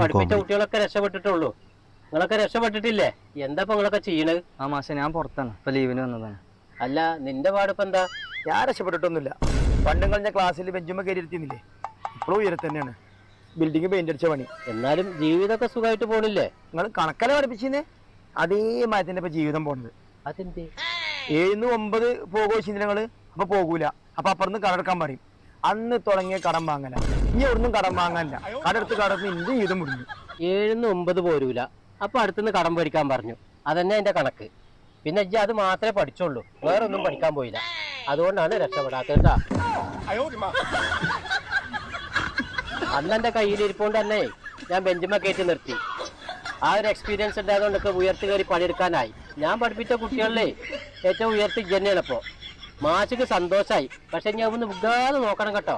പഠിപ്പിച്ച കുട്ടികളൊക്കെ രക്ഷപ്പെട്ടിട്ടുള്ളൂ. നിങ്ങളൊക്കെ രക്ഷപ്പെട്ടിട്ടില്ലേ? എന്താ ഇപ്പൊ നിങ്ങളൊക്കെ ചെയ്യണത്? ആ മാഷെ ഞാൻ പുറത്താണ്, ഇപ്പൊ ലീവിന് വന്നതാണ്. അല്ല നിന്റെ പാടിപ്പോ എന്താ? ഞാൻ രക്ഷപ്പെട്ടിട്ടൊന്നുമില്ല. പണ്ടും കഴിഞ്ഞ ക്ലാസ്സിൽ ബെഞ്ചുമ്മ കയറി ഇരുത്തിന്നില്ലേ, ഇപ്പോഴും ഉയരെ തന്നെയാണ്. ബിൽഡിംഗ് പെയിന്റ് അടിച്ച പണി. എന്നാലും ജീവിതമൊക്കെ സുഖമായിട്ട് പോണില്ലേ? നിങ്ങൾ കണക്കല പഠിപ്പിച്ചേ അതേ മാറ്റത്തിന്റെ ഇപ്പൊ ജീവിതം പോണത്. അതെന്ത് 7-9 പോകുമോ നിങ്ങള്? അപ്പൊ പോകൂല. അപ്പൊ അപ്പുറന്ന് കടമെടുക്കാൻ പറയും. അന്ന് തുടങ്ങിയ കടം വാങ്ങല. ഇനി ഒന്നും കടം വാങ്ങാനില്ല. കടമെടുത്ത് കടന്ന് എന്റെ ജീവിതം മുടിഞ്ഞു. 7-9 പോരൂല. അപ്പൊ അടുത്തുനിന്ന് കടം പഠിക്കാൻ പറഞ്ഞു. അതന്നെ എന്റെ കണക്ക്. പിന്നെ ഇജ്ജ് അത് മാത്രമേ പഠിച്ചുള്ളൂ, വേറെ ഒന്നും പഠിക്കാൻ പോയില്ല. അതുകൊണ്ടാണ് രക്ഷപ്പെടാത്തത്. അന്ന് എന്റെ കയ്യിലിരിപ്പോണ്ട് തന്നെ ഞാൻ ബെഞ്ചുമ്മ കയറ്റി നിർത്തി. ആ ഒരു എക്സ്പീരിയൻസ് ഉണ്ടായതുകൊണ്ടൊക്കെ ഉയർത്തി കയറി പണിയെടുക്കാനായി. ഞാൻ പഠിപ്പിച്ച കുട്ടികളിലെ ഏറ്റവും ഉയർത്തി തന്നെയാണ് ഇപ്പോ. മാഷിക്ക് സന്തോഷായി. പക്ഷെ ഞാൻ ഒന്ന് വിടാതെ നോക്കണം കേട്ടോ.